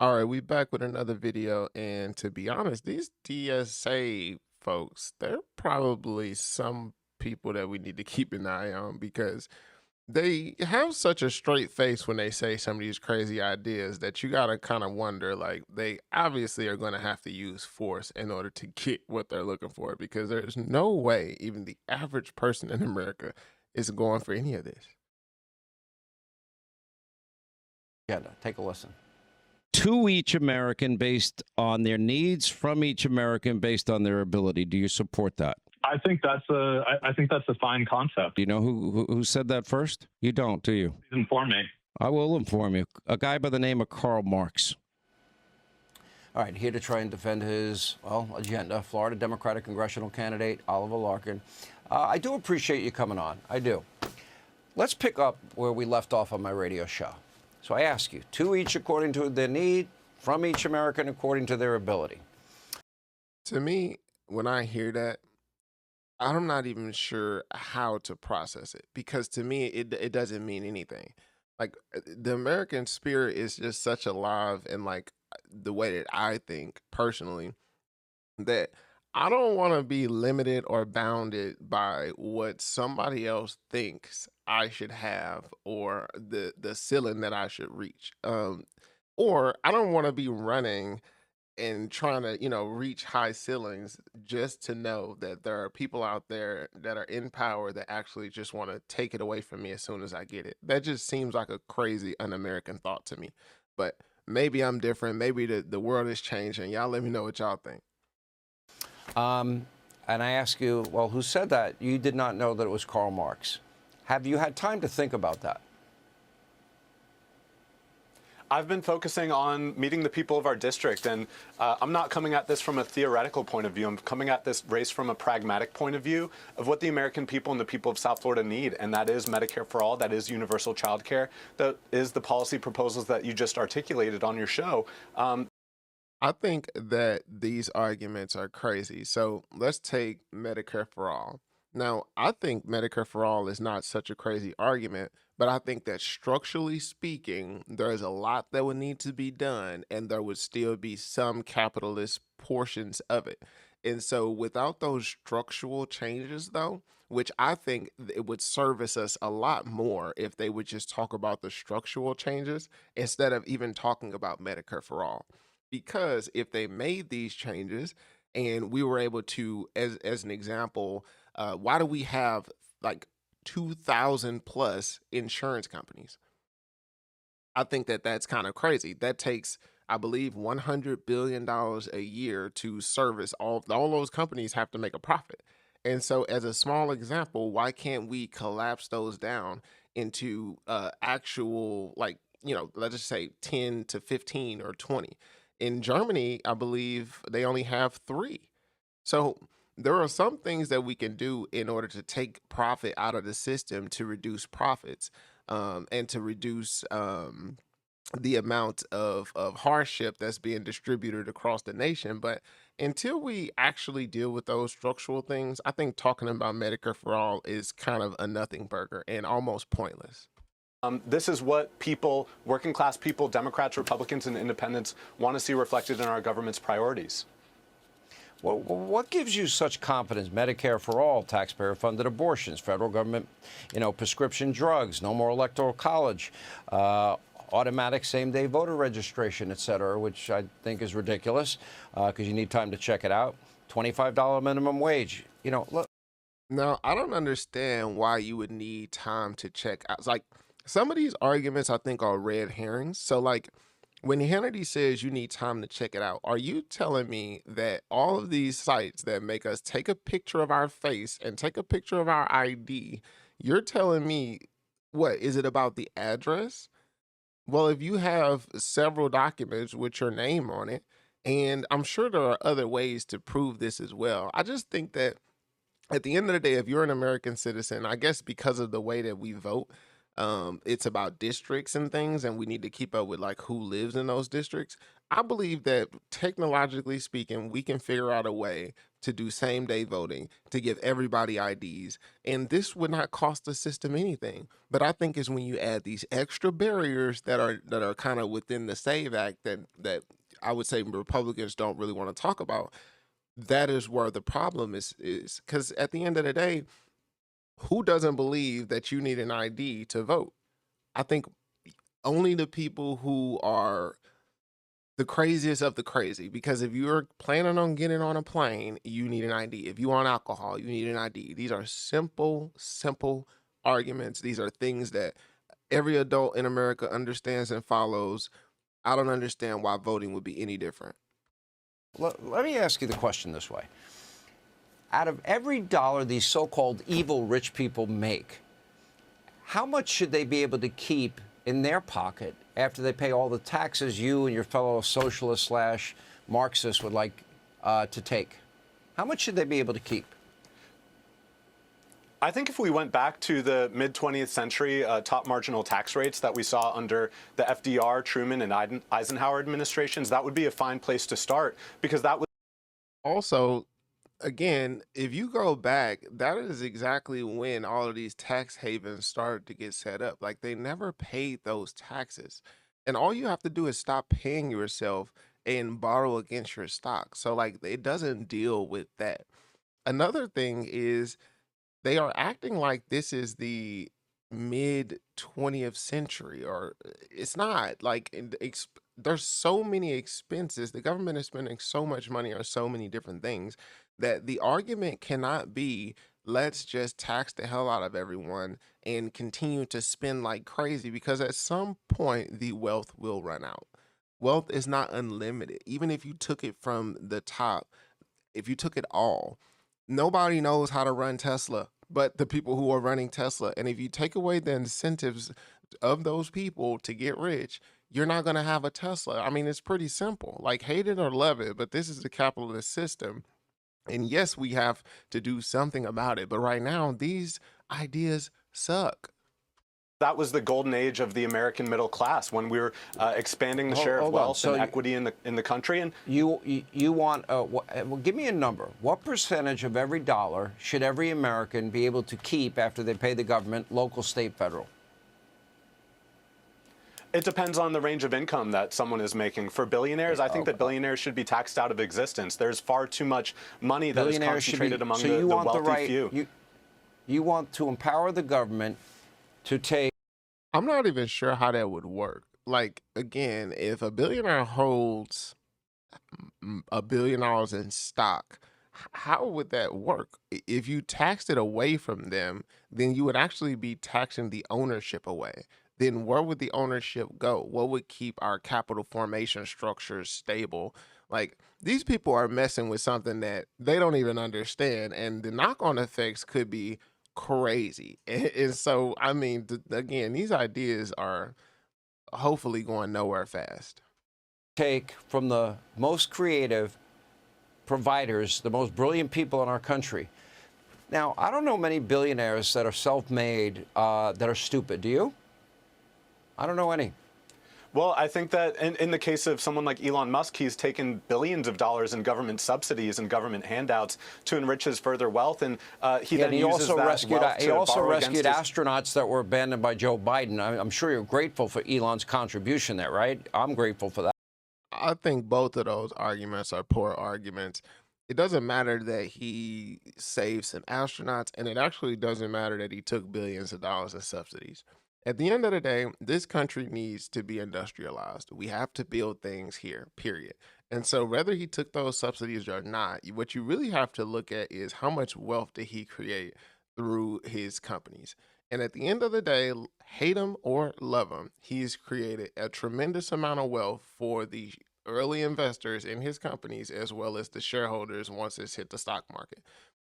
All right, we back with another video, and to be honest, these DSA folks, they're probably some people that we need to keep an eye on because they have such a straight face when they say some of these crazy ideas that you gotta kind of wonder, like, they obviously are going to have to use force in order to get what they're looking for because there's no way even the average person in America is going for any of this. Agenda. Take a listen. To each American based on their needs, from each American based on their ability. Do you support that? I think that's a fine concept. Do you know who said that first? You don't, do you? Please inform me. I will inform you. A guy by the name of Karl Marx. All right, here to try and defend his, agenda, Florida Democratic congressional candidate Oliver Larkin. I do appreciate you coming on. I do. Let's pick up where we left off on my radio show. So I ask you, to each according to their need, from each American according to their ability. To me, when I hear that, I'm not even sure how to process it because to me it doesn't mean anything. Like the American spirit is just such alive and like the way that I think personally that I don't want to be limited or bounded by what somebody else thinks I should have or the ceiling that I should reach. Or I don't want to be running and trying to, reach high ceilings just to know that there are people out there that are in power that actually just want to take it away from me as soon as I get it. That just seems like a crazy un-American thought to me. But maybe I'm different. Maybe the world is changing. Y'all let me know what y'all think. And I ask you, well, who said that? You did not know that it was Karl Marx. Have you had time to think about that? I've been focusing on meeting the people of our district, and I'm not coming at this from a theoretical point of view. I'm coming at this race from a pragmatic point of view of what the American people and the people of South Florida need, and that is Medicare for all, that is universal child care, that is the policy proposals that you just articulated on your show. I think that these arguments are crazy. So let's take Medicare for all. Now, I think Medicare for all is not such a crazy argument, but I think that structurally speaking, there is a lot that would need to be done, and there would still be some capitalist portions of it. And so, without those structural changes, though, which I think it would service us a lot more if they would just talk about the structural changes instead of even talking about Medicare for all. Because if they made these changes and we were able to, as an example, why do we have like 2,000 plus insurance companies? I think that that's kind of crazy. That takes, I believe, $100 billion a year to service all those companies have to make a profit. And so, as a small example, why can't we collapse those down into actual, like, let's just say 10 to 15 or 20? In Germany, I believe they only have three. So there are some things that we can do in order to take profit out of the system to reduce profits and to reduce the amount of hardship that's being distributed across the nation. But until we actually deal with those structural things, I think talking about Medicare for all is kind of a nothing burger and almost pointless. This is what people, working class people, Democrats, Republicans, and independents want to see reflected in our government's priorities. Well, what gives you such confidence? Medicare for all, taxpayer-funded abortions, federal government, prescription drugs, no more electoral college, automatic same-day voter registration, et cetera, which I think is ridiculous because you need time to check it out. $25 minimum wage. Look. Now, I don't understand why you would need time to check out. It's like some of these arguments I think are red herrings. So, like, when Hannity says you need time to check it out, are you telling me that all of these sites that make us take a picture of our face and take a picture of our ID, you're telling me, what, is it about the address? Well, if you have several documents with your name on it, and I'm sure there are other ways to prove this as well. I just think that at the end of the day, if you're an American citizen, I guess because of the way that we vote, it's about districts and things, and we need to keep up with like who lives in those districts. I believe that technologically speaking, we can figure out a way to do same day voting, to give everybody IDs. And this would not cost the system anything. But I think is when you add these extra barriers that are kind of within the SAVE Act that I would say Republicans don't really want to talk about. That is where the problem is because at the end of the day, who doesn't believe that you need an ID to vote? I think only the people who are the craziest of the crazy, because if you're planning on getting on a plane, you need an ID. If you want alcohol, you need an ID. These are simple arguments. These are things that every adult in America understands and follows. I don't understand why voting would be any different. Let me ask you the question this way. Out of every dollar these so-called evil rich people make, how much should they be able to keep in their pocket after they pay all the taxes you and your fellow socialist / Marxists would like to take? How much should they be able to keep? I think if we went back to the mid-20th century top marginal tax rates that we saw under the FDR, Truman, and Eisenhower administrations, that would be a fine place to start, because that was Also, again, if you go back, that is exactly when all of these tax havens started to get set up. Like they never paid those taxes. And all you have to do is stop paying yourself and borrow against your stock. So like it doesn't deal with that. Another thing is they are acting like this is the mid 20th century, or it's not like there's so many expenses. The government is spending so much money on so many different things that the argument cannot be let's just tax the hell out of everyone and continue to spend like crazy, because at some point the wealth will run out. Wealth is not unlimited. Even if you took it from the top, if you took it all, nobody knows how to run Tesla but the people who are running Tesla. And if you take away the incentives of those people to get rich, you're not going to have a Tesla. I mean, it's pretty simple. Like, hate it or love it, but this is the capitalist system. And yes, we have to do something about it. But right now, these ideas suck. that was the golden age of the American middle class, when we were expanding the share of Hold on. wealth So and equity in the country. And You want, well, give me a number. What percentage of every dollar should every American be able to keep after they pay the government, local, state, federal? it depends on the range of income that someone is making. For billionaires, I think that billionaires should be taxed out of existence. There's far too much money that is concentrated among the wealthy few. You want to empower the government to take. I'm not even sure how that would work. Like, again, if a billionaire holds $1 billion in stock, how would that work? If you taxed it away from them, then you would actually be taxing the ownership away. Then where would the ownership go? What would keep our capital formation structures stable? Like, these people are messing with something that they don't even understand, and the knock-on effects could be crazy. And so, I mean, again, these ideas are hopefully going nowhere fast. Take from the most creative providers, the most brilliant people in our country. Now, I don't know many billionaires that are self-made that are stupid. Do you? I don't know any. Well, I think that in the case of someone like Elon Musk, he's taken billions of dollars in government subsidies and government handouts to enrich his further wealth, and he then uses that wealth to borrow against He also rescued astronauts that were abandoned by Joe Biden. I'm sure you're grateful for Elon's contribution there, right? I'm grateful for that. I think both of those arguments are poor arguments. It doesn't matter that he saved some astronauts, and it actually doesn't matter that he took billions of dollars in subsidies. At the end of the day, this country needs to be industrialized. We have to build things here, period. And so, whether he took those subsidies or not, what you really have to look at is how much wealth did he create through his companies. And at the end of the day, hate him or love him, he's created a tremendous amount of wealth for the early investors in his companies as well as the shareholders once it's hit the stock market.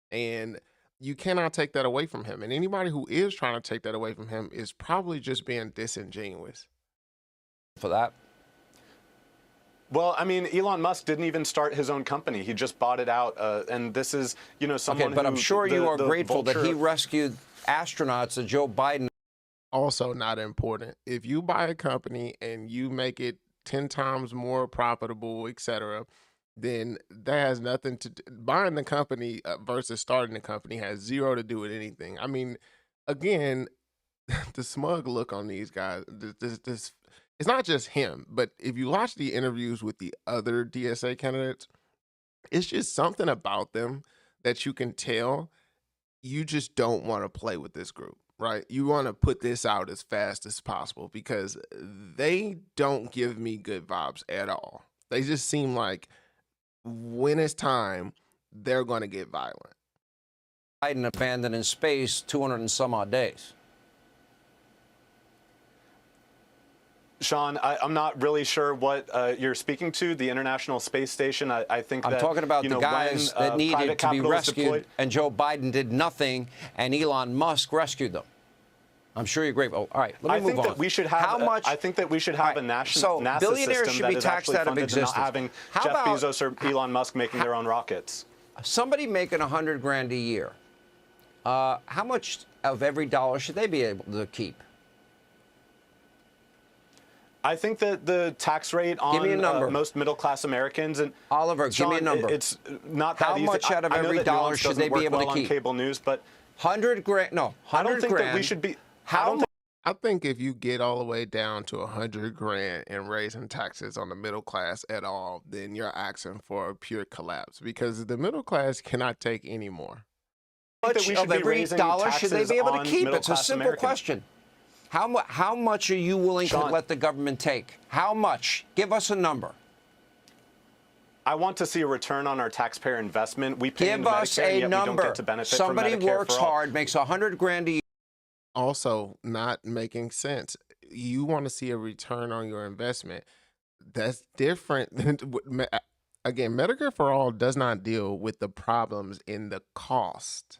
And you cannot take that away from him. And anybody who is trying to take that away from him is probably just being disingenuous. For that. Well, I mean, Elon Musk didn't even start his own company. He just bought it out. And this is, someone Okay, but I'm sure you are grateful that he rescued astronauts that Joe Biden. Also not important. If you buy a company and you make it 10 times more profitable, etc., then that has nothing to buying the company versus starting the company has zero to do with anything. I mean, again, the smug look on these guys, this it's not just him, but if you watch the interviews with the other DSA candidates, it's just something about them that you can tell you just don't want to play with this group, right? You want to put this out as fast as possible because they don't give me good vibes at all. They just seem like when it's time, they're going to get violent. Biden abandoned in space 200 and some odd days. Sean, I'm not really sure what you're speaking to. The International Space Station, I think I'm talking about the guys that needed to be rescued, and Joe Biden did nothing, and Elon Musk rescued them. I'm sure you're grateful. All right, let me move on. I think that we should have. How much? I think that we should have a national NASA billionaires system should that be is taxed actually out of funded and existence. not having How Jeff about Bezos or Elon Musk making their own rockets. Somebody making $100,000 a year. How much of every dollar should they be able to keep? I think that the tax rate on most middle-class Americans and Oliver, Sean, give me a number. It's not that easy. How much out of every that dollar nuance should doesn't they be work able well to on keep? cable news, but $100,000. No, $100,000. I don't think that we should be. I think if you get all the way down to $100,000 and raising taxes on the middle class at all, then you're asking for a pure collapse because the middle class cannot take any more. How much of every dollar should they be able to keep? It's a simple question. How much are you willing to let the government take? How much? Give us a number. I want to see a return on our taxpayer investment. We pay Give into us Medicare, a yet number. We don't get to benefit Somebody from Medicare works for all. hard, makes $100,000 a year. Also, not making sense. You want to see a return on your investment. That's different. Again, Medicare for All does not deal with the problems in the cost.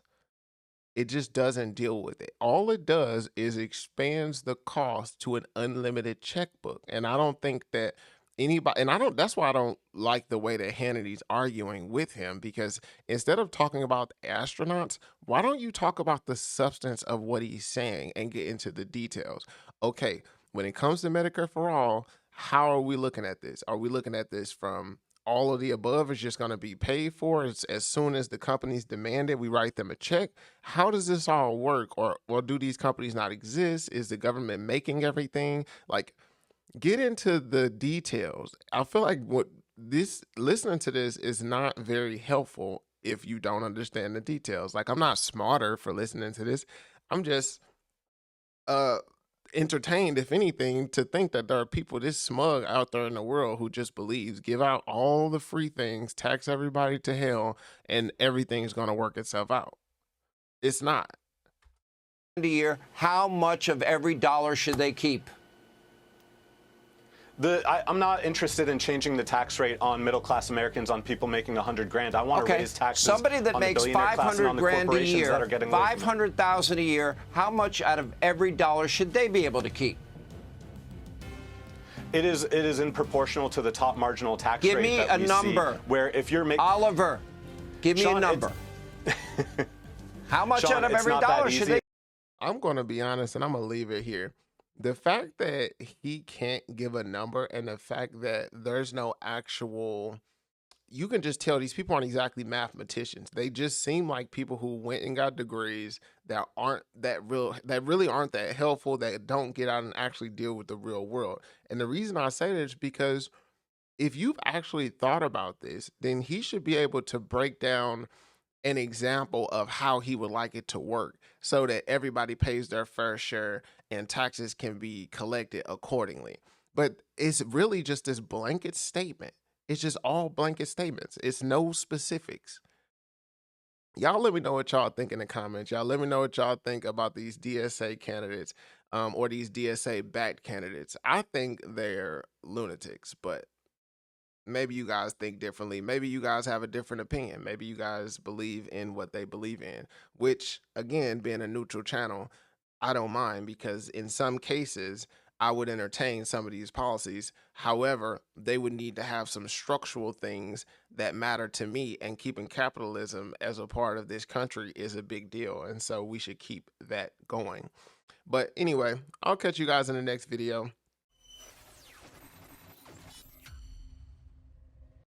It just doesn't deal with it. All it does is expands the cost to an unlimited checkbook. And I don't think that anybody, and that's why I don't like the way that Hannity's arguing with him, because instead of talking about astronauts, why don't you talk about the substance of what he's saying and get into the details? Okay, when it comes to Medicare for All, how are we looking at this? Are we looking at this from all of the above is just going to be paid for as soon as the companies demand it, we write them a check? How does this all work? Or do these companies not exist? Is the government making everything? Like, get into the details. I feel like listening to this is not very helpful if you don't understand the details. Like, I'm not smarter for listening to this. I'm just entertained, if anything, to think that there are people this smug out there in the world who just believes give out all the free things, tax everybody to hell, and everything's going to work itself out. It's not. A year, how much of every dollar should they keep? I'm not interested in changing the tax rate on middle-class Americans, on people making $100,000. I want to raise taxes. Somebody that makes $500,000 a year, $500,000 a year, how much out of every dollar should they be able to keep? It is in proportional to the top marginal tax rate. Give me a number. Where if you're making Oliver, give me a number. How much out of every dollar should they? I'm going to be honest, and I'm going to leave it here. The fact that he can't give a number and the fact that there's no actual, you can just tell these people aren't exactly mathematicians. They just seem like people who went and got degrees that really aren't that helpful, that don't get out and actually deal with the real world. And the reason I say this is because if you've actually thought about this, then he should be able to break down an example of how he would like it to work so that everybody pays their fair share and taxes can be collected accordingly. But it's really just this blanket statement. It's just all blanket statements. It's no specifics. Y'all let me know what y'all think in the comments. Y'all let me know what y'all think about these DSA candidates or these DSA-backed candidates. I think they're lunatics, but maybe you guys think differently. Maybe you guys have a different opinion. Maybe you guys believe in what they believe in, which, again, being a neutral channel, I don't mind, because in some cases, I would entertain some of these policies. However, they would need to have some structural things that matter to me, and keeping capitalism as a part of this country is a big deal. And so we should keep that going. But anyway, I'll catch you guys in the next video.